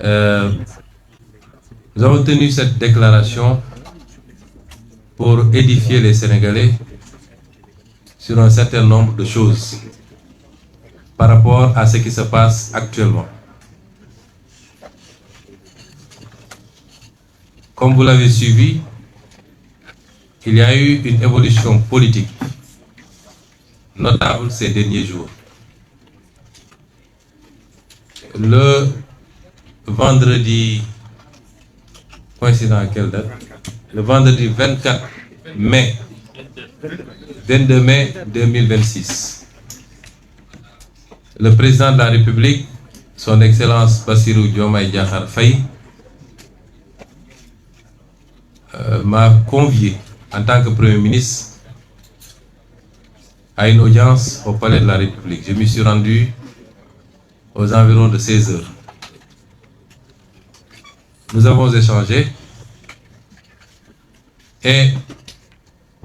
Euh, Nous avons tenu cette déclaration pour édifier les Sénégalais sur un certain nombre de choses par rapport à ce qui se passe actuellement. Comme vous l'avez suivi, il y a eu une évolution politique notable ces derniers jours. Le vendredi, coïncident à quelle date? Le vendredi 24 mai, 22 mai 2026, le président de la République, son Excellence Bassirou Diomaye Diakhar Faye, m'a convié en tant que Premier ministre à une audience au Palais de la République. Je m'y suis rendu aux environs de 16 heures. Nous avons échangé et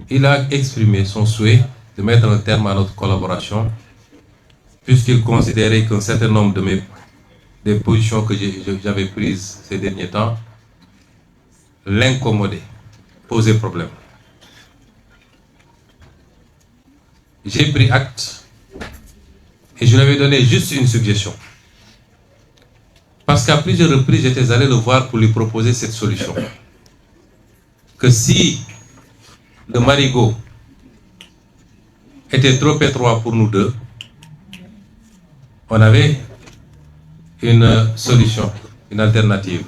il a exprimé son souhait de mettre un terme à notre collaboration puisqu'il considérait qu'un certain nombre des positions que j'avais prises ces derniers temps l'incommodaient, posaient problème. J'ai pris acte et je lui avais donné juste une suggestion. Parce qu'à plusieurs reprises, j'étais allé le voir pour lui proposer cette solution. Que si le marigot était trop étroit pour nous deux, on avait une solution, une alternative.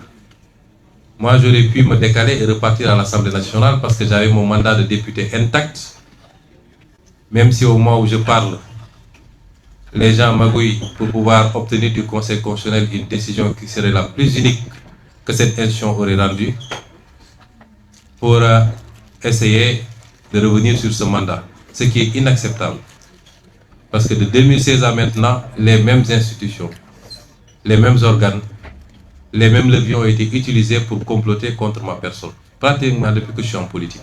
Moi, j'aurais pu me décaler et repartir à l'Assemblée nationale parce que j'avais mon mandat de député intact. Même si au moment où je parle, les gens magouillent pour pouvoir obtenir du Conseil constitutionnel une décision qui serait la plus unique que cette institution aurait rendue pour essayer de revenir sur ce mandat, ce qui est inacceptable. Parce que de 2016 à maintenant, les mêmes institutions, les mêmes organes, les mêmes leviers ont été utilisés pour comploter contre ma personne, pratiquement depuis que je suis en politique.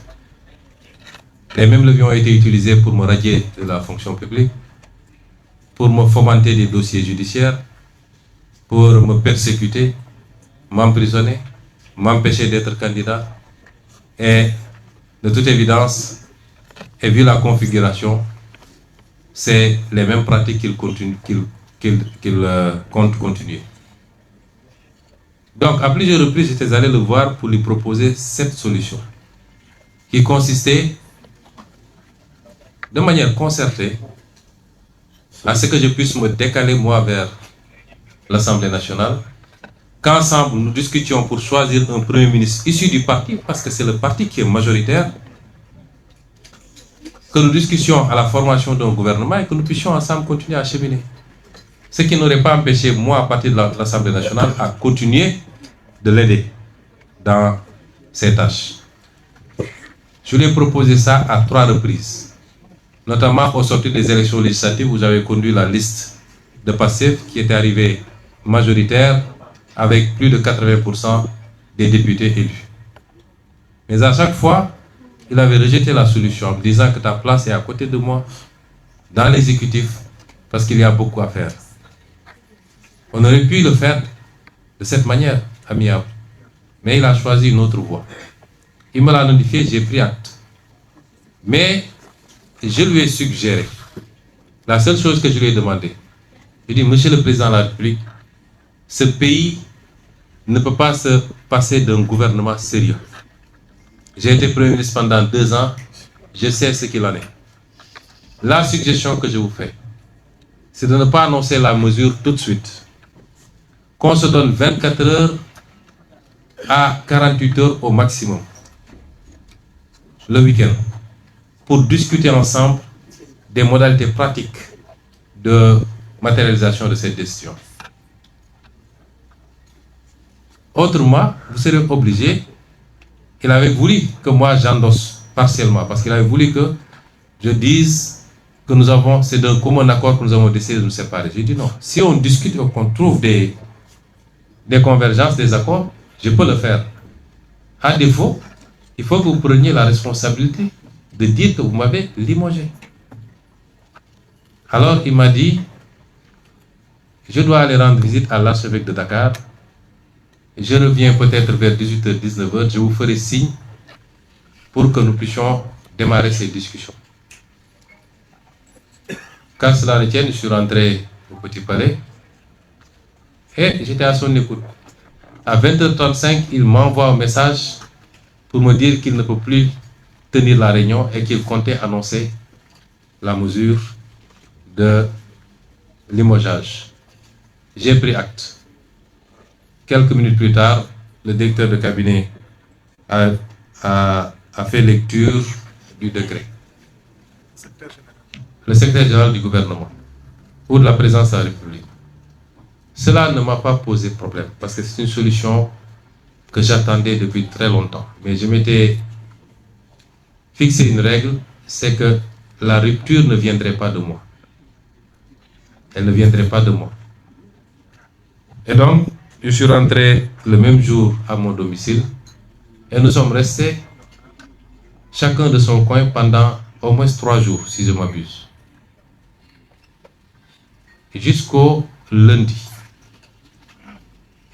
Les mêmes leviers ont été utilisés pour me radier de la fonction publique, pour me fomenter des dossiers judiciaires, pour me persécuter, m'emprisonner, m'empêcher d'être candidat. Et de toute évidence, et vu la configuration, c'est les mêmes pratiques qu'il compte continuer. Donc, à plusieurs reprises, j'étais allé le voir pour lui proposer cette solution, qui consistait, de manière concertée, à ce que je puisse me décaler moi vers l'Assemblée nationale, qu'ensemble nous discutions pour choisir un Premier ministre issu du parti, parce que c'est le parti qui est majoritaire, que nous discutions à la formation d'un gouvernement et que nous puissions ensemble continuer à cheminer. Ce qui n'aurait pas empêché moi, à partir de l'Assemblée nationale, à continuer de l'aider dans ses tâches. Je lui ai proposé ça à 3 reprises. Notamment au sortir des élections législatives où j'avais conduit la liste de Pastef qui était arrivée majoritaire avec plus de 80% des députés élus. Mais à chaque fois, il avait rejeté la solution en me disant que ta place est à côté de moi, dans l'exécutif, parce qu'il y a beaucoup à faire. On aurait pu le faire de cette manière, amiable. Mais il a choisi une autre voie. Il me l'a notifié, j'ai pris acte. Mais je lui ai suggéré, la seule chose que je lui ai demandé, je dis, Monsieur le Président de la République, ce pays ne peut pas se passer d'un gouvernement sérieux. J'ai été Premier ministre pendant 2 ans, je sais ce qu'il en est. La suggestion que je vous fais, c'est de ne pas annoncer la mesure tout de suite. Qu'on se donne 24 heures à 48 heures au maximum, le week-end, pour discuter ensemble des modalités pratiques de matérialisation de cette décision. Autrement, vous serez obligé, il avait voulu que moi j'endosse partiellement, parce qu'il avait voulu que je dise que nous avons, c'est d'un commun accord que nous avons décidé de nous séparer. J'ai dit non, si on discute et qu'on trouve des convergences, des accords, je peux le faire. À défaut, il faut que vous preniez la responsabilité de dire que vous m'avez limogé. Alors il m'a dit, je dois aller rendre visite à l'archevêque de Dakar Je reviens peut-être vers 18h, 19h, je vous ferai signe pour que nous puissions démarrer ces discussions. Quand cela ne tienne, je suis rentré au Petit Palais et j'étais à son écoute. À 20h35, il m'envoie un message pour me dire qu'il ne peut plus tenir la réunion et qu'il comptait annoncer la mesure de limogeage. J'ai pris acte. Quelques minutes plus tard, le directeur de cabinet a fait lecture du décret. Le secrétaire général du gouvernement ou de la présidence de la République. Cela ne m'a pas posé problème parce que c'est une solution que j'attendais depuis très longtemps. Mais je m'étais fixé une règle, c'est que la rupture ne viendrait pas de moi. Elle ne viendrait pas de moi. Et donc, je suis rentré le même jour à mon domicile et nous sommes restés chacun de son coin pendant au moins 3 jours, si je m'abuse. Jusqu'au lundi.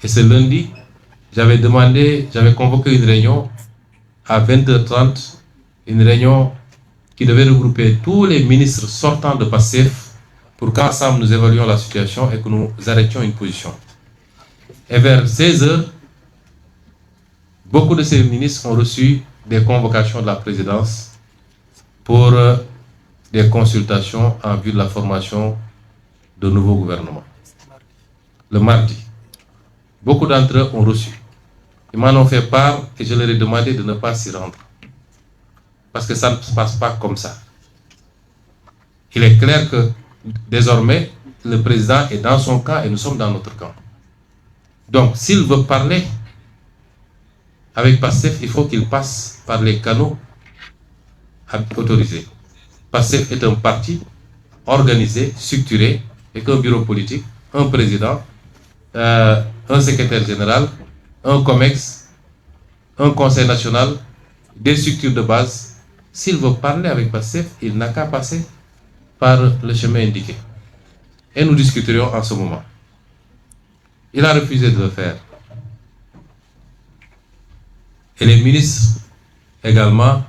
Et ce lundi, j'avais convoqué une réunion à 20h30, une réunion qui devait regrouper tous les ministres sortants de PASTEF pour qu'ensemble nous évaluions la situation et que nous arrêtions une position. Et vers 16h, beaucoup de ces ministres ont reçu des convocations de la présidence pour des consultations en vue de la formation de nouveaux gouvernements. Le mardi, beaucoup d'entre eux ont reçu. Ils m'en ont fait part et je leur ai demandé de ne pas s'y rendre. Parce que ça ne se passe pas comme ça. Il est clair que désormais, le président est dans son camp et nous sommes dans notre camp. Donc, s'il veut parler avec PASTEF, il faut qu'il passe par les canaux autorisés. PASTEF est un parti organisé, structuré, avec un bureau politique, un président, un secrétaire général, un COMEX, un conseil national, des structures de base. S'il veut parler avec PASTEF, il n'a qu'à passer par le chemin indiqué. Et nous discuterions en ce moment. Il a refusé de le faire. Et les ministres également,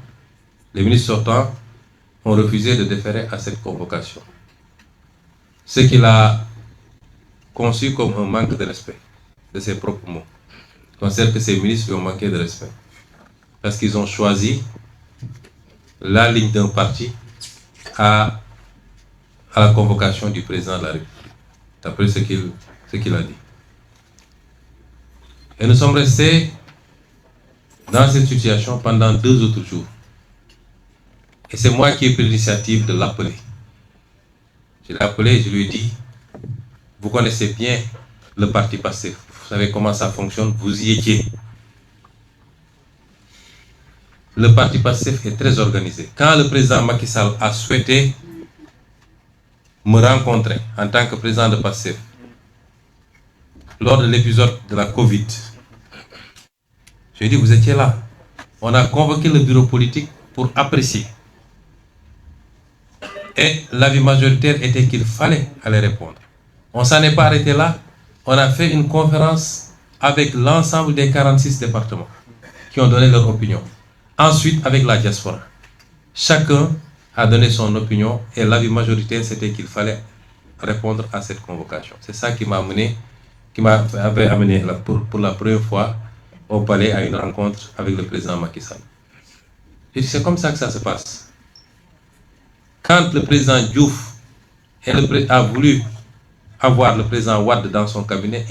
les ministres sortants, ont refusé de déférer à cette convocation. Ce qu'il a conçu comme un manque de respect de ses propres mots. Je considère que ces ministres lui ont manqué de respect. Parce qu'ils ont choisi la ligne d'un parti à la convocation du président de la République, d'après ce qu'il a dit. Et nous sommes restés dans cette situation pendant 2 autres jours. Et c'est moi qui ai pris l'initiative de l'appeler. Je l'ai appelé et je lui ai dit, vous connaissez bien le parti PASTEF, vous savez comment ça fonctionne, vous y étiez. Le parti PASTEF est très organisé. Quand le président Macky Sall a souhaité me rencontrer en tant que président de PASTEF, lors de l'épisode de la Covid, je lui ai dit, vous étiez là. On a convoqué le bureau politique pour apprécier. Et l'avis majoritaire était qu'il fallait aller répondre. On ne s'en est pas arrêté là. On a fait une conférence avec l'ensemble des 46 départements qui ont donné leur opinion. Ensuite, avec la diaspora. Chacun a donné son opinion et l'avis majoritaire, c'était qu'il fallait répondre à cette convocation. C'est ça qui m'avait amené pour la première fois au palais à une rencontre avec le président Macky Sall. Et c'est comme ça que ça se passe. Quand le président Diouf a voulu avoir le président Wade dans son cabinet,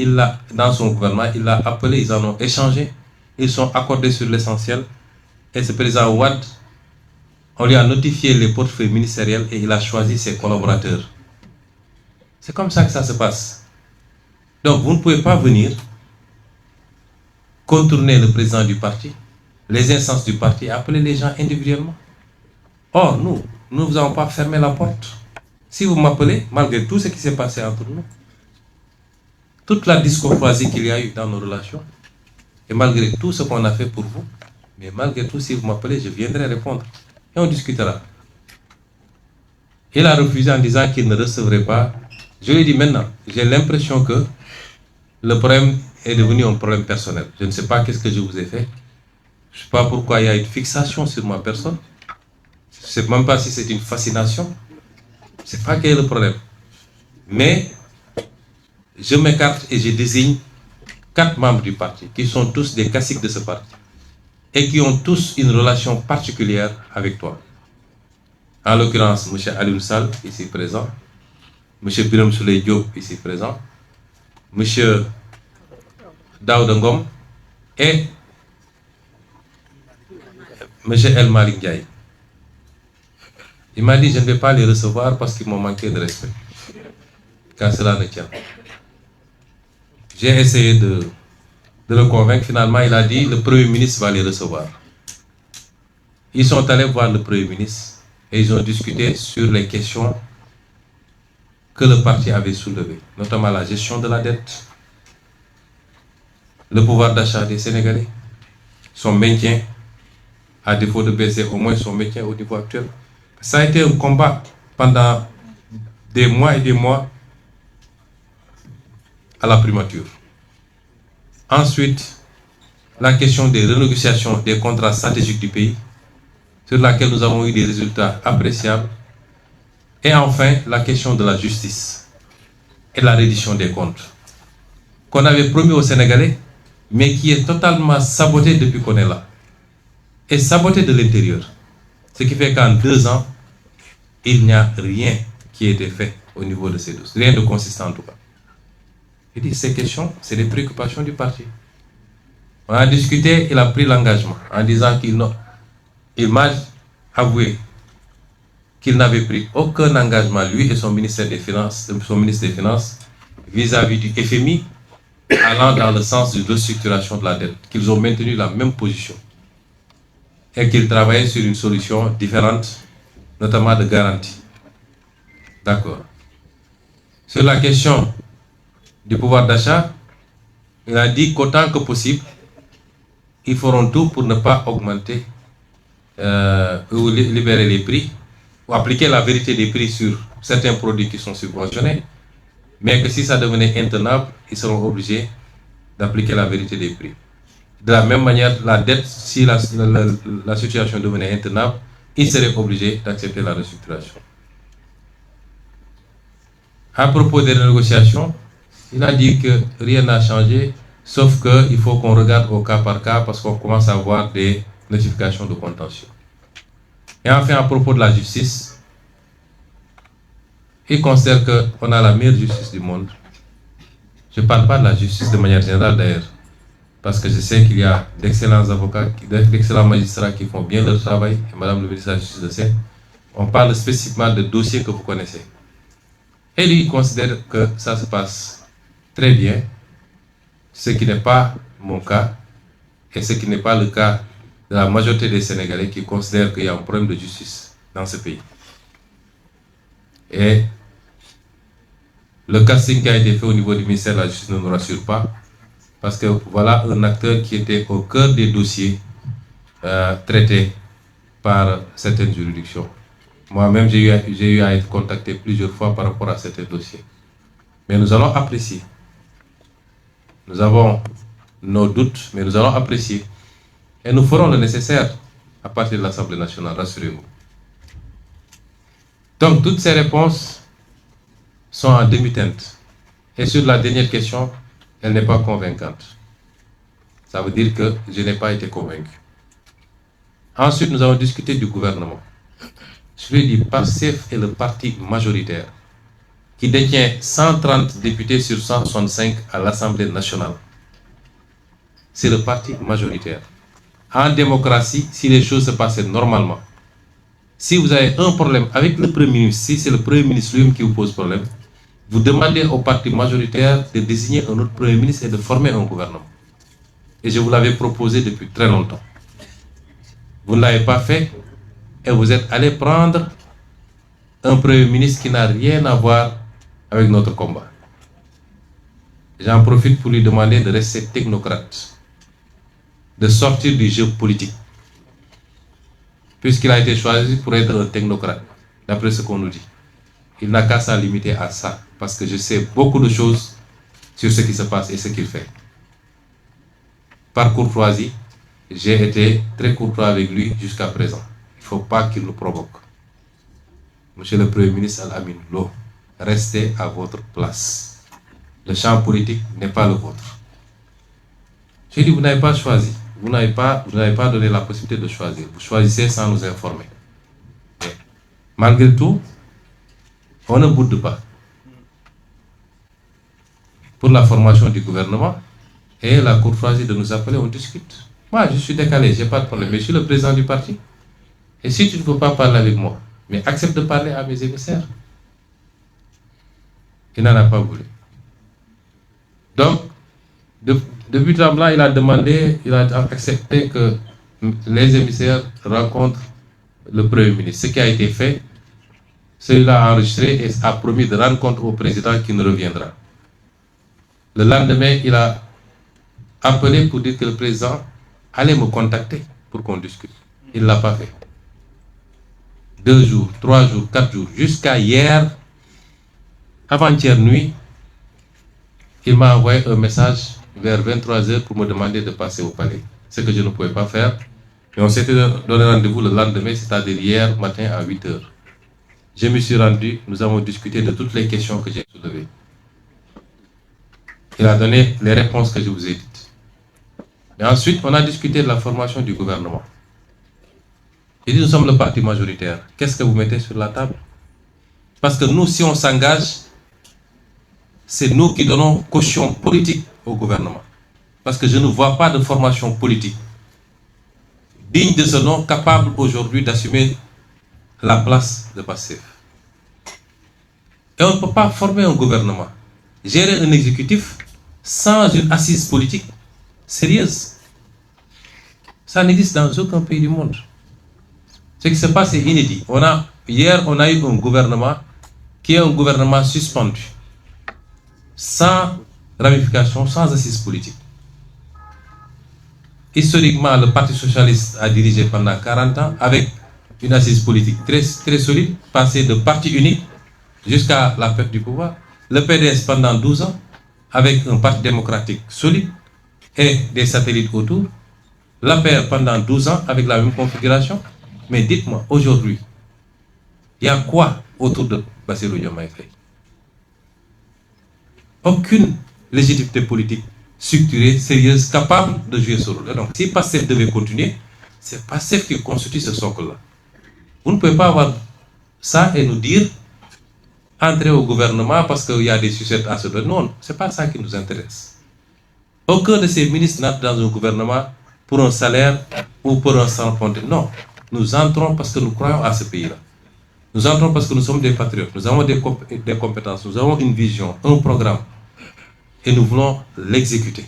dans son gouvernement, il l'a appelé, ils en ont échangé, ils sont accordés sur l'essentiel. Et ce président Wade, on lui a notifié les portefeuilles ministériels et il a choisi ses collaborateurs. C'est comme ça que ça se passe. Donc vous ne pouvez pas venir contourner le président du parti, les instances du parti, appeler les gens individuellement. Or, nous ne vous avons pas fermé la porte. Si vous m'appelez, malgré tout ce qui s'est passé entre nous, toute la discourtoisie qu'il y a eu dans nos relations, et malgré tout ce qu'on a fait pour vous, mais malgré tout, si vous m'appelez, je viendrai répondre. Et on discutera. Il a refusé en disant qu'il ne recevrait pas. Je lui ai dit maintenant, j'ai l'impression que le problème est devenu un problème personnel. Je ne sais pas qu'est-ce que je vous ai fait. Je ne sais pas pourquoi il y a une fixation sur ma personne. Je ne sais même pas si c'est une fascination. Je ne sais pas quel est le problème. Mais je m'écarte et je désigne 4 membres du parti, qui sont tous des caciques de ce parti, et qui ont tous une relation particulière avec toi. En l'occurrence, M. Alioune Sall, ici présent, M. Birame Souleye Diop, ici présent, M. Daouda Ngom et M. El Malick Ndiaye. Il m'a dit je ne vais pas les recevoir parce qu'ils m'ont manqué de respect, quand cela ne tient. J'ai essayé de le convaincre. Finalement, il a dit le Premier ministre va les recevoir. Ils sont allés voir le Premier ministre et ils ont discuté sur les questions que le parti avait soulevées, notamment la gestion de la dette, le pouvoir d'achat des Sénégalais, son maintien, à défaut de baisser au moins son maintien au niveau actuel. Ça a été un combat pendant des mois et des mois à la primature. Ensuite, la question des renégociations des contrats stratégiques du pays, sur laquelle nous avons eu des résultats appréciables. Et enfin, la question de la justice et de la reddition des comptes, qu'on avait promis aux Sénégalais, mais qui est totalement sabotée depuis qu'on est là. Et sabotée de l'intérieur. Ce qui fait qu'en 2 ans, il n'y a rien qui a été fait au niveau de ces dossiers. Rien de consistant en tout cas. Il dit ces questions, c'est des préoccupations du parti. On a discuté, il a pris l'engagement en disant qu'il m'a avoué qu'il n'avait pris aucun engagement, lui et son ministère des Finances, son ministre des Finances, vis-à-vis du FMI, allant dans le sens de restructuration de la dette, qu'ils ont maintenu la même position et qu'ils travaillaient sur une solution différente, notamment de garantie. D'accord. Sur la question du pouvoir d'achat, il a dit qu'autant que possible, ils feront tout pour ne pas augmenter ou libérer les prix, ou appliquer la vérité des prix sur certains produits qui sont subventionnés, mais que si ça devenait intenable, ils seront obligés d'appliquer la vérité des prix. De la même manière, la dette, si la situation devenait intenable, ils seraient obligés d'accepter la restructuration. À propos des négociations, il a dit que rien n'a changé, sauf qu'il faut qu'on regarde au cas par cas parce qu'on commence à avoir des notifications de contentieux. Et enfin, à propos de la justice, il considère qu'on a la meilleure justice du monde. Je ne parle pas de la justice de manière générale d'ailleurs, parce que je sais qu'il y a d'excellents avocats, d'excellents magistrats qui font bien leur travail, et Madame le ministre de la Justice le sait. On parle spécifiquement de dossiers que vous connaissez. Et lui, il considère que ça se passe très bien, ce qui n'est pas mon cas, et ce qui n'est pas le cas de la majorité des Sénégalais qui considèrent qu'il y a un problème de justice dans ce pays. Et le casting qui a été fait au niveau du ministère de la Justice ne nous rassure pas, parce que voilà un acteur qui était au cœur des dossiers traités par certaines juridictions. Moi-même, j'ai eu à être contacté plusieurs fois par rapport à certains dossiers. Mais nous allons apprécier. Nous avons nos doutes, mais nous allons apprécier. Et nous ferons le nécessaire à partir de l'Assemblée nationale, rassurez-vous. Donc, toutes ces réponses sont en demi-teinte. Et sur la dernière question, elle n'est pas convaincante. Ça veut dire que je n'ai pas été convaincu. Ensuite, nous avons discuté du gouvernement. Je lui ai dit, PASTEF est le parti majoritaire qui détient 130 députés sur 165 à l'Assemblée nationale. C'est le parti majoritaire. En démocratie, si les choses se passaient normalement, si vous avez un problème avec le Premier ministre, si c'est le Premier ministre lui-même qui vous pose problème, vous demandez au parti majoritaire de désigner un autre Premier ministre et de former un gouvernement. Et je vous l'avais proposé depuis très longtemps. Vous ne l'avez pas fait et vous êtes allé prendre un Premier ministre qui n'a rien à voir avec notre combat. J'en profite pour lui demander de rester technocrate, de sortir du jeu politique, puisqu'il a été choisi pour être un technocrate, d'après ce qu'on nous dit. Il n'a qu'à s'en limiter à ça, parce que je sais beaucoup de choses sur ce qui se passe et ce qu'il fait. par courtoisie, j'ai été très courtois avec lui jusqu'à présent. Il ne faut pas qu'il nous provoque. Monsieur le Premier ministre Al-Amin Lo, restez à votre place. Le champ politique n'est pas le vôtre. J'ai dit, vous n'avez pas choisi. Vous n'avez pas donné la possibilité de choisir. Vous choisissez sans nous informer. Mais, malgré tout, on ne boude pas. Pour la formation du gouvernement et la courtoisie de nous appeler, on discute. Moi, je suis décalé, je n'ai pas de problème. Mais je suis le président du parti. Et si tu ne veux pas parler avec moi, mais accepte de parler à mes émissaires. Il n'en a pas voulu. Donc, de but en blanc, il a demandé, il a accepté que les émissaires rencontrent le Premier ministre. Ce qui a été fait, celui-là a enregistré et a promis de rendre compte au président qui ne reviendra. Le lendemain, il a appelé pour dire que le président allait me contacter pour qu'on discute. Il ne l'a pas fait. 2 jours, 3 jours, 4 jours, jusqu'à hier, avant-hier nuit, il m'a envoyé un message vers 23 h pour me demander de passer au palais. Ce que je ne pouvais pas faire. Et on s'était donné rendez-vous le lendemain, c'est-à-dire hier matin à 8 h. Je me suis rendu, nous avons discuté de toutes les questions que j'ai soulevées. Il a donné les réponses que je vous ai dites. Et ensuite, on a discuté de la formation du gouvernement. Il dit, nous sommes le parti majoritaire. Qu'est-ce que vous mettez sur la table? Parce que nous, si on s'engage, c'est nous qui donnons caution politique au gouvernement. Parce que je ne vois pas de formation politique digne de ce nom, capable aujourd'hui d'assumer la place de Pastef. Et on ne peut pas former un gouvernement, gérer un exécutif sans une assise politique sérieuse. Ça n'existe dans aucun pays du monde. Ce qui se passe est inédit. Hier, on a eu un gouvernement qui est un gouvernement suspendu, sans ramification, sans assise politique. Historiquement, le Parti socialiste a dirigé pendant 40 ans avec une assise politique très, très solide, passé de parti unique jusqu'à la perte du pouvoir. Le PDS pendant 12 ans, avec un parti démocratique solide et des satellites autour. L'APR pendant 12 ans avec la même configuration. Mais dites-moi, aujourd'hui, il y a quoi autour de Bassirou Diomaye Faye? Aucune légitimité politique structurée, sérieuse, capable de jouer ce rôle. Donc, si Pastef devait continuer, c'est Pastef qui constitue ce socle-là. Vous ne pouvez pas avoir ça et nous dire entrer au gouvernement parce qu'il y a des sucettes à se donner. Non, ce n'est pas ça qui nous intéresse. Aucun de ces ministres n'entre dans un gouvernement pour un salaire ou pour un sans-frontière. Non, nous entrons parce que nous croyons à ce pays-là. Nous entrons parce que nous sommes des patriotes, nous avons des compétences, nous avons une vision, un programme. Et nous voulons l'exécuter.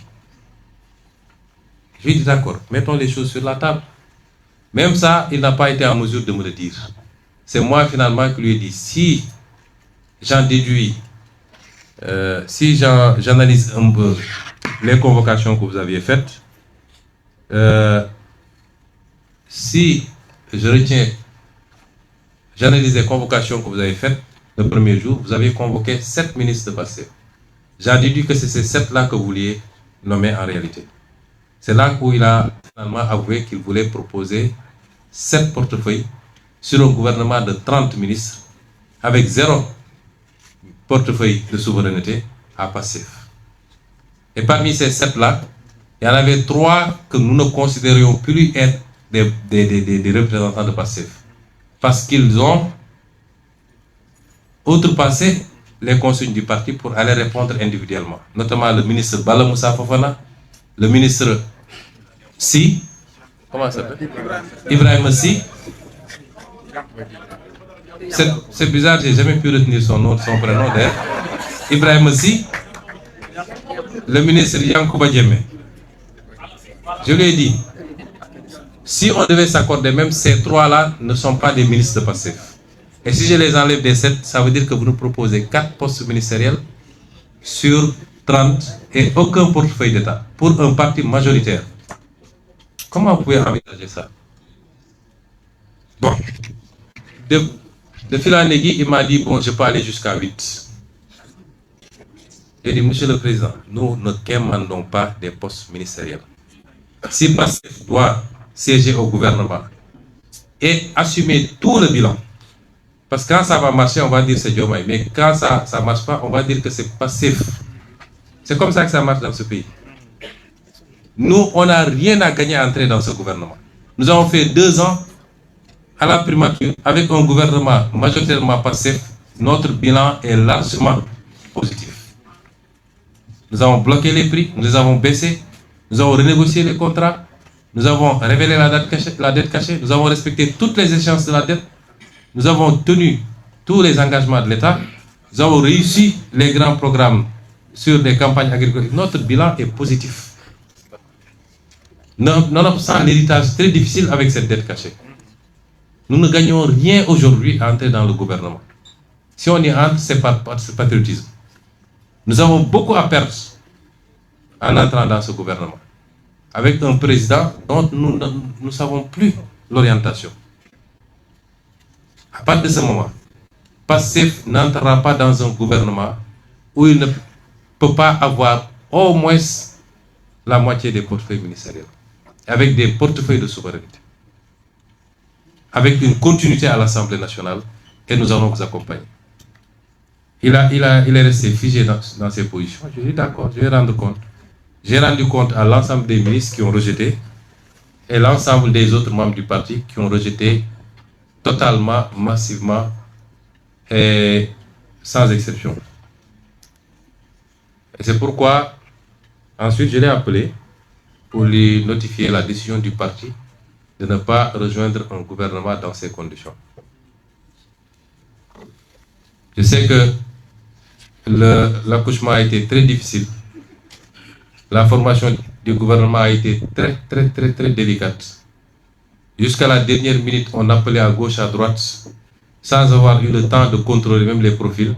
Je lui dis d'accord, mettons les choses sur la table. Même ça, il n'a pas été en mesure de me le dire. C'est moi finalement qui lui ai dit, si j'en déduis, si j'analyse un peu les convocations que vous aviez faites, si je retiens, j'analyse les convocations que vous avez faites le premier jour, vous avez convoqué 7 ministres de Pastef. J'ai déduit que c'est ces 7-là que vous vouliez nommer en réalité. C'est là où il a finalement avoué qu'il voulait proposer 7 portefeuilles sur un gouvernement de 30 ministres avec 0 portefeuille de souveraineté à Pastef. Et parmi ces 7-là, il y en avait 3 que nous ne considérions plus être des représentants de Pastef. Parce qu'ils ont outrepassé les consignes du parti pour aller répondre individuellement. Notamment le ministre Bala Moussa Fofana, le ministre Si, comment ça s'appelle? Ibrahim Si. C'est bizarre, j'ai jamais pu retenir son nom, son prénom d'ailleurs. Ibrahim Si, le ministre Yankouba Diémé. Je lui ai dit, si on devait s'accorder, même ces 3-là ne sont pas des ministres de Pastef. Et si je les enlève des 7, ça veut dire que vous nous proposez 4 postes ministériels sur 30 et aucun portefeuille d'État pour un parti majoritaire. Comment vous pouvez envisager ça? Bon, de fil en aiguille, il m'a dit, bon, je peux aller jusqu'à 8. J'ai dit, monsieur le président, nous ne quémandons pas des postes ministériels. Si Pastef doit siéger au gouvernement et assumer tout le bilan, parce que quand ça va marcher, on va dire c'est Diomaye, mais quand ça ne marche pas, on va dire que c'est Pastef. C'est comme ça que ça marche dans ce pays. Nous, on n'a rien à gagner à entrer dans ce gouvernement. Nous avons fait 2 ans à la primature avec un gouvernement majoritairement Pastef. Notre bilan est largement positif. Nous avons bloqué les prix, nous les avons baissés, nous avons renégocié les contrats, nous avons révélé la dette cachée, nous avons respecté toutes les échéances de la dette, nous avons tenu tous les engagements de l'État, nous avons réussi les grands programmes sur les campagnes agricoles. Notre bilan est positif. Nonobstant l'héritage très difficile avec cette dette cachée, nous ne gagnons rien aujourd'hui à entrer dans le gouvernement. Si on y entre, c'est par patriotisme. Nous avons beaucoup à perdre en entrant dans ce gouvernement, avec un président dont nous ne savons plus l'orientation. À partir de ce moment, Pastef n'entrera pas dans un gouvernement où il ne peut pas avoir au moins la moitié des portefeuilles ministériels, avec des portefeuilles de souveraineté, avec une continuité à l'Assemblée nationale, et nous allons vous accompagner. Il est resté figé dans ses positions. Je dis d'accord, je vais rendre compte. J'ai rendu compte à l'ensemble des ministres qui ont rejeté et l'ensemble des autres membres du parti qui ont rejeté totalement, massivement et sans exception. Et c'est pourquoi ensuite je l'ai appelé pour lui notifier la décision du parti de ne pas rejoindre un gouvernement dans ces conditions. Je sais que l'accouchement a été très difficile. La formation du gouvernement a été très délicate. Jusqu'à la dernière minute, on appelait à gauche, à droite, sans avoir eu le temps de contrôler même les profils,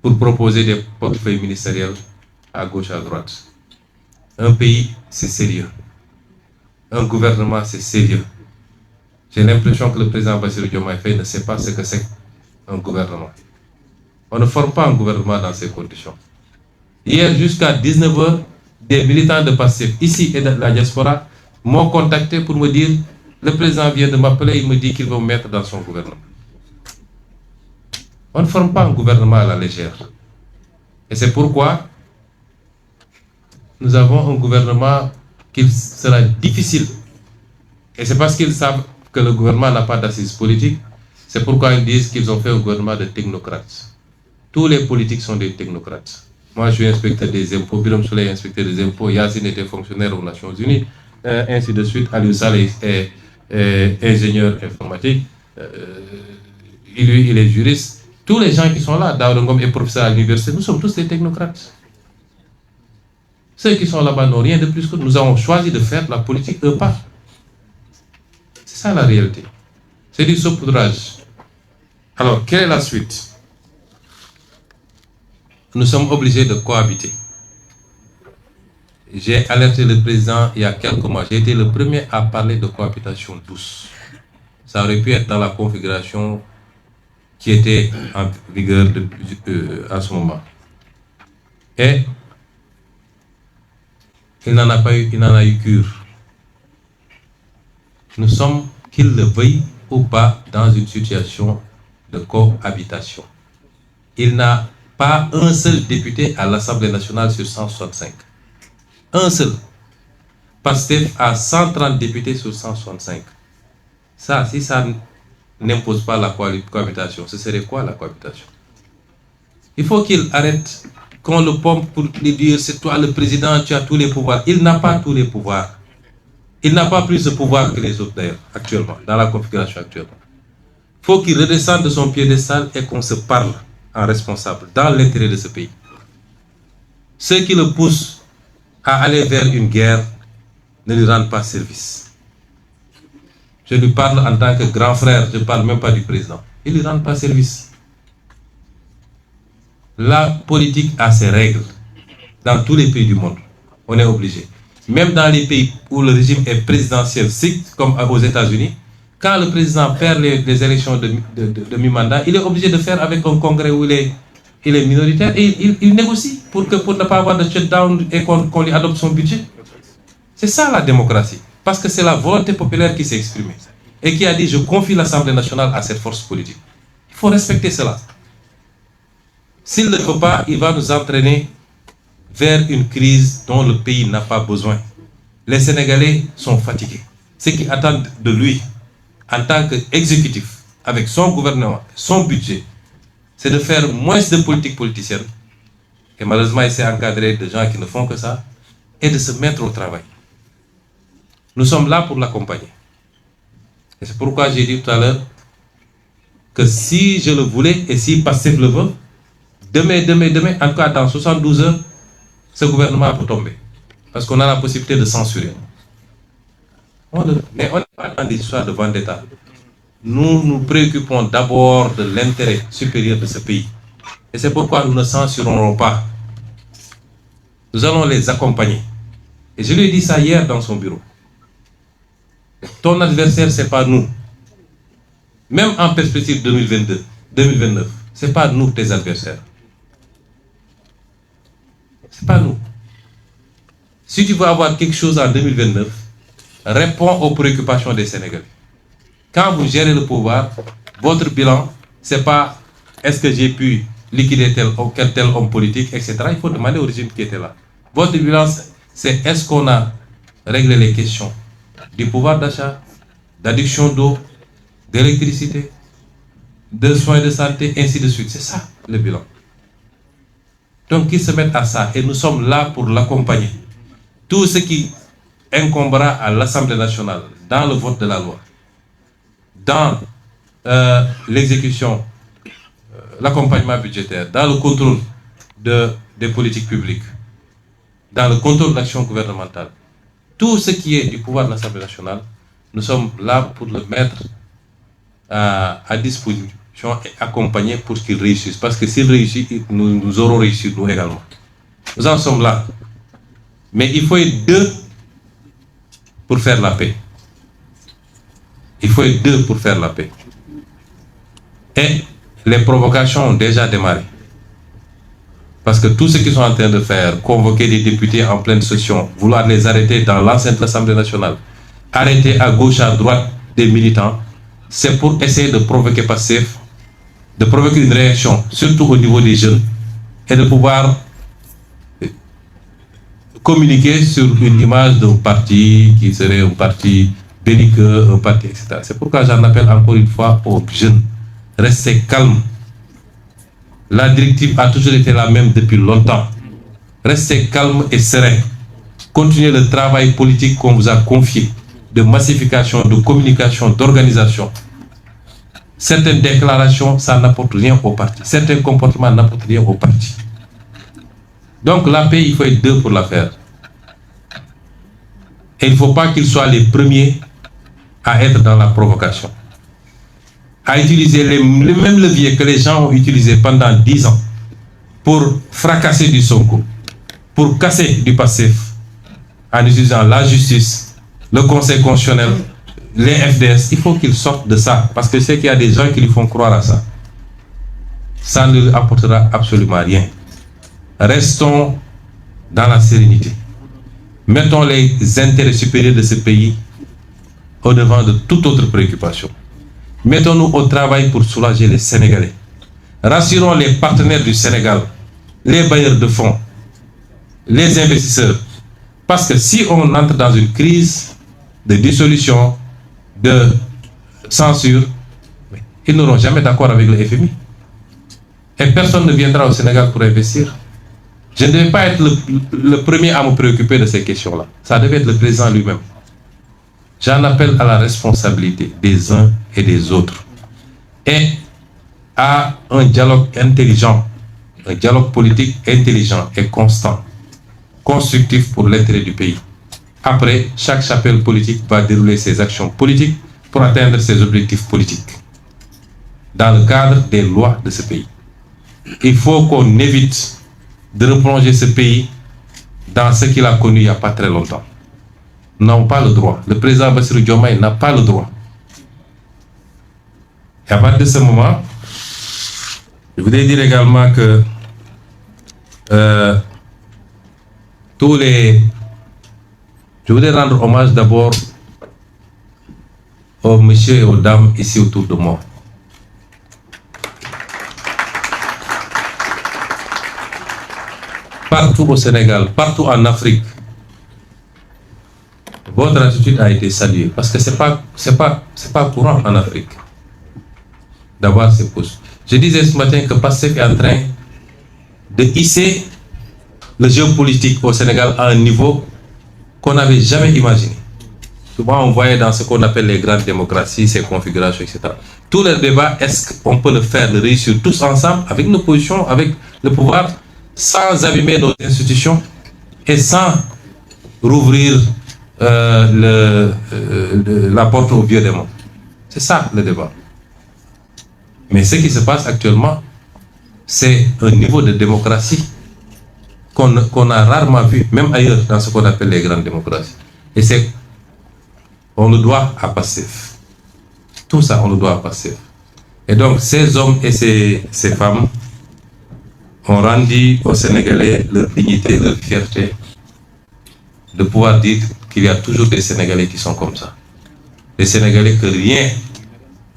pour proposer des portefeuilles ministériels à gauche, à droite. Un pays, c'est sérieux. Un gouvernement, c'est sérieux. J'ai l'impression que le président Bassirou Diomaye Faye ne sait pas ce que c'est un gouvernement. On ne forme pas un gouvernement dans ces conditions. Hier, jusqu'à 19 h, des militants de Pastef, ici et de la diaspora, m'ont contacté pour me dire, le président vient de m'appeler, il me dit qu'il va me mettre dans son gouvernement. On ne forme pas un gouvernement à la légère. Et c'est pourquoi nous avons un gouvernement qui sera difficile. Et c'est parce qu'ils savent que le gouvernement n'a pas d'assises politiques, c'est pourquoi ils disent qu'ils ont fait un gouvernement de technocrates. Tous les politiques sont des technocrates. Moi, je suis inspecteur des impôts, Birame Souleye est inspecteur des impôts, Yacine était fonctionnaire aux Nations Unies, ainsi de suite. Aliou Saleh est ingénieur informatique, lui, il est juriste. Tous les gens qui sont là, Daouda Ngom est professeur à l'université, nous sommes tous des technocrates. Ceux qui sont là-bas n'ont rien de plus que nous avons choisi de faire la politique eux pas. C'est ça la réalité. C'est du saupoudrage. Alors, quelle est la suite? Nous sommes obligés de cohabiter. J'ai alerté le président il y a quelques mois. J'ai été le premier à parler de cohabitation douce. Ça aurait pu être dans la configuration qui était en vigueur à ce moment. Et il n'en a pas eu, il n'en a eu cure. Nous sommes, qu'il le veuille ou pas, dans une situation de cohabitation. Il n'a pas un seul député à l'Assemblée nationale sur 165. Un seul. Pastef a 130 députés sur 165. Ça, si ça n'impose pas la cohabitation, ce serait quoi la cohabitation? Il faut qu'il arrête qu'on le pompe pour lui dire c'est toi le président, tu as tous les pouvoirs. Il n'a pas tous les pouvoirs. Il n'a pas plus de pouvoir que les autres d'ailleurs, actuellement, dans la configuration actuelle. Il faut qu'il redescende de son piédestal et qu'on se parle en responsable, dans l'intérêt de ce pays. Ceux qui le poussent à aller vers une guerre ne lui rendent pas service. Je lui parle en tant que grand frère, je ne parle même pas du président. Ils ne lui rendent pas service. La politique a ses règles. Dans tous les pays du monde, on est obligé. Même dans les pays où le régime est présidentiel strict, comme aux États-Unis, quand le président perd les élections de mi-mandat, il est obligé de faire avec un congrès où il est minoritaire et il négocie pour ne pas avoir de shutdown et qu'on lui adopte son budget. C'est ça la démocratie. Parce que c'est la volonté populaire qui s'est exprimée et qui a dit je confie l'Assemblée nationale à cette force politique. Il faut respecter cela. S'il ne le fait pas, il va nous entraîner vers une crise dont le pays n'a pas besoin. Les Sénégalais sont fatigués. Ce qu'ils attendent de lui, en tant qu'exécutif, avec son gouvernement, son budget, c'est de faire moins de politique politicienne. Et malheureusement, il s'est encadré de gens qui ne font que ça, et de se mettre au travail. Nous sommes là pour l'accompagner. Et c'est pourquoi j'ai dit tout à l'heure que si je le voulais et si Pastef le veut, demain, en tout cas dans 72 heures, ce gouvernement peut tomber. Parce qu'on a la possibilité de censurer. Mais on n'est pas dans des histoires de vendetta. Nous nous préoccupons d'abord de l'intérêt supérieur de ce pays. Et c'est pourquoi nous ne censurerons pas. Nous allons les accompagner. Et je lui ai dit ça hier dans son bureau. Ton adversaire, ce n'est pas nous. Même en perspective 2029, ce n'est pas nous tes adversaires. Ce n'est pas nous. Si tu veux avoir quelque chose en 2029, réponds aux préoccupations des Sénégalais. Quand vous gérez le pouvoir, votre bilan, ce n'est pas est-ce que j'ai pu liquider tel homme politique, etc. Il faut demander au régime qui était là. Votre bilan, c'est est-ce qu'on a réglé les questions du pouvoir d'achat, d'adduction d'eau, d'électricité, de soins de santé, ainsi de suite. C'est ça le bilan. Donc qu'ils se mettent à ça et nous sommes là pour l'accompagner. Tout ce qui incombera à l'Assemblée nationale dans le vote de la loi, dans l'exécution, l'accompagnement budgétaire, dans le contrôle des politiques publiques, dans le contrôle de l'action gouvernementale, tout ce qui est du pouvoir de l'Assemblée nationale, nous sommes là pour le mettre à disposition et accompagner pour qu'il réussisse. Parce que s'il réussit, nous aurons réussi nous également. Nous en sommes là. Mais il faut être deux pour faire la paix. Il faut être deux pour faire la paix. Et les provocations ont déjà démarré. Parce que tout ce qu'ils sont en train de faire, convoquer des députés en pleine session, vouloir les arrêter dans l'enceinte de l'Assemblée nationale, arrêter à gauche, à droite des militants, c'est pour essayer de provoquer Pastef, de provoquer une réaction, surtout au niveau des jeunes, et de pouvoir communiquer sur une image d'un parti qui serait un parti belliqueux, un parti, etc. C'est pourquoi j'en appelle encore une fois aux jeunes. Restez calmes. La directive a toujours été la même depuis longtemps. Restez calmes et sereins. Continuez le travail politique qu'on vous a confié, de massification, de communication, d'organisation. Certaines déclarations, ça n'apporte rien au parti. Certains comportements n'apportent rien au parti. Donc la paix, il faut être deux pour la faire. Et il ne faut pas qu'ils soient les premiers à être dans la provocation. À utiliser les mêmes leviers que les gens ont utilisés pendant 10 ans pour fracasser du Sonko, pour casser du Pastef, en utilisant la justice, le Conseil constitutionnel, les FDS. Il faut qu'ils sortent de ça, parce que c'est qu'il y a des gens qui lui font croire à ça. Ça ne lui apportera absolument rien. Restons dans la sérénité. Mettons les intérêts supérieurs de ce pays au-devant de toute autre préoccupation. Mettons-nous au travail pour soulager les Sénégalais. Rassurons les partenaires du Sénégal, les bailleurs de fonds, les investisseurs. Parce que si on entre dans une crise de dissolution, de censure, ils n'auront jamais d'accord avec le FMI. Et personne ne viendra au Sénégal pour investir. Je ne devais pas être le premier à me préoccuper de ces questions-là. Ça devait être le président lui-même. J'en appelle à la responsabilité des uns et des autres. Et à un dialogue intelligent, un dialogue politique intelligent et constant, constructif pour l'intérêt du pays. Après, chaque chapelle politique va dérouler ses actions politiques pour atteindre ses objectifs politiques dans le cadre des lois de ce pays. Il faut qu'on évite de replonger ce pays dans ce qu'il a connu il n'y a pas très longtemps. Nous n'avons pas le droit. Le président Bassirou Diomaye n'a pas le droit. Et à partir de ce moment, je voudrais dire également que tous les Je voudrais rendre hommage d'abord aux messieurs et aux dames ici autour de moi. Partout au Sénégal, partout en Afrique, votre attitude a été saluée parce que c'est pas courant en Afrique d'avoir ces postes. Je disais ce matin que PASTEF est en train de hisser le jeu politique au Sénégal à un niveau qu'on n'avait jamais imaginé. Souvent, on voyait dans ce qu'on appelle les grandes démocraties, ces configurations, etc. Tout le débat, est-ce qu'on peut le faire, le réussir tous ensemble, avec nos positions, avec le pouvoir, sans abîmer nos institutions et sans rouvrir la porte au vieux démon. C'est ça le débat. Mais ce qui se passe actuellement, c'est un niveau de démocratie qu'on a rarement vu, même ailleurs, dans ce qu'on appelle les grandes démocraties. Et on le doit à PASTEF. Tout ça, on le doit à PASTEF. Et donc, ces hommes et ces femmes ont rendu aux Sénégalais leur dignité, leur fierté, de pouvoir dire qu'il y a toujours des Sénégalais qui sont comme ça. Des Sénégalais que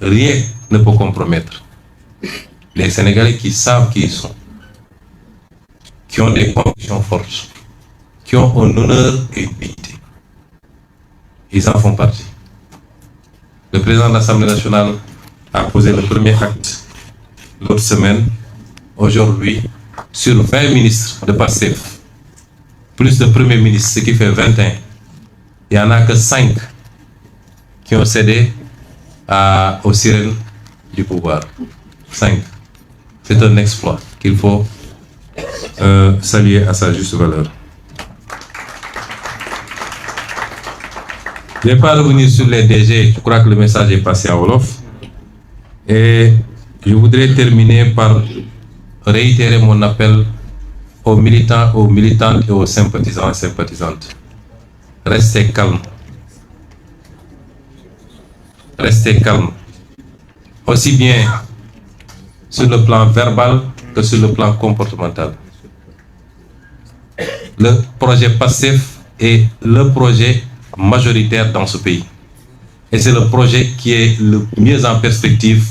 rien ne peut compromettre. Les Sénégalais qui savent qui ils sont, qui ont des convictions fortes, qui ont un honneur et une dignité. Ils en font partie. Le président de l'Assemblée nationale a posé le premier acte l'autre semaine. Aujourd'hui, sur 20 ministres de PASTEF, plus de premiers ministres, ce qui fait 21, il n'y en a que 5 qui ont cédé aux sirènes du pouvoir. 5. C'est un exploit qu'il faut saluer à sa juste valeur. Je ne vais pas revenir sur les DG, je crois que le message est passé à Wolof. Et je voudrais terminer par réitérer mon appel aux militants, aux militantes et aux sympathisants et sympathisantes. Restez calmes. Restez calmes. Aussi bien sur le plan verbal que sur le plan comportemental. Le projet PASTEF est le projet majoritaire dans ce pays. Et c'est le projet qui est le mieux en perspective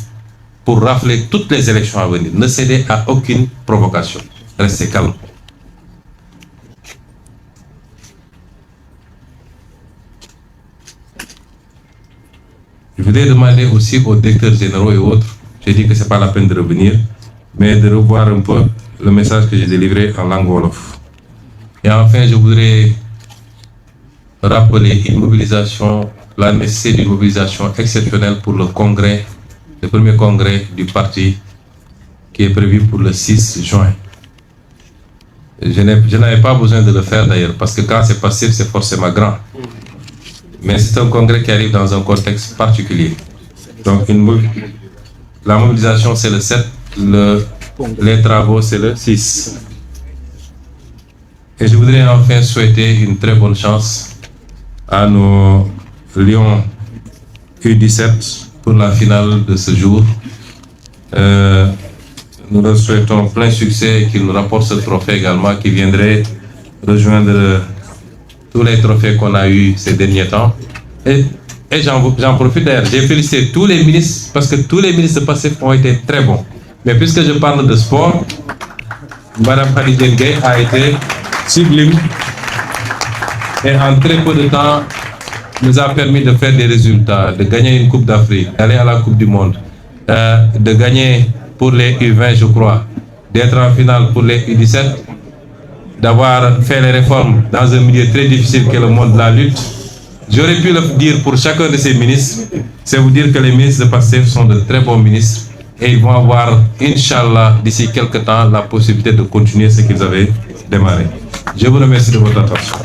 pour rafler toutes les élections à venir. Ne cédez à aucune provocation. Restez calme. Je voudrais demander aussi aux directeurs généraux et autres, j'ai dit que ce n'est pas la peine de revenir, mais de revoir un peu le message que j'ai délivré en langue wolof. Et enfin, je voudrais rappeler une mobilisation, la nécessité d'une mobilisation exceptionnelle pour le congrès, le premier congrès du parti qui est prévu pour le 6 juin. Je n'avais pas besoin de le faire d'ailleurs, parce que quand c'est passif, c'est forcément grand. Mais c'est un congrès qui arrive dans un contexte particulier. Donc la mobilisation c'est le 7, les travaux c'est le 6. Et je voudrais enfin souhaiter une très bonne chance à nos Lions U17 pour la finale de ce jour. Nous leur souhaitons plein succès et qu'ils nous rapportent ce trophée également qui viendrait rejoindre tous les trophées qu'on a eus ces derniers temps. Et j'en profite d'ailleurs, j'ai félicité tous les ministres parce que tous les ministres de PASTEF ont été très bons. Mais puisque je parle de sport, Mme Khadija Ndiaye a été sublime et en très peu de temps nous a permis de faire des résultats, de gagner une Coupe d'Afrique, d'aller à la Coupe du Monde, de gagner pour les U20 je crois, d'être en finale pour les U17, d'avoir fait les réformes dans un milieu très difficile qu'est le monde de la lutte. J'aurais pu le dire pour chacun de ces ministres, c'est vous dire que les ministres de PASTEF sont de très bons ministres et ils vont avoir, Inch'Allah, d'ici quelques temps, la possibilité de continuer ce qu'ils avaient démarré. Je vous remercie de votre attention.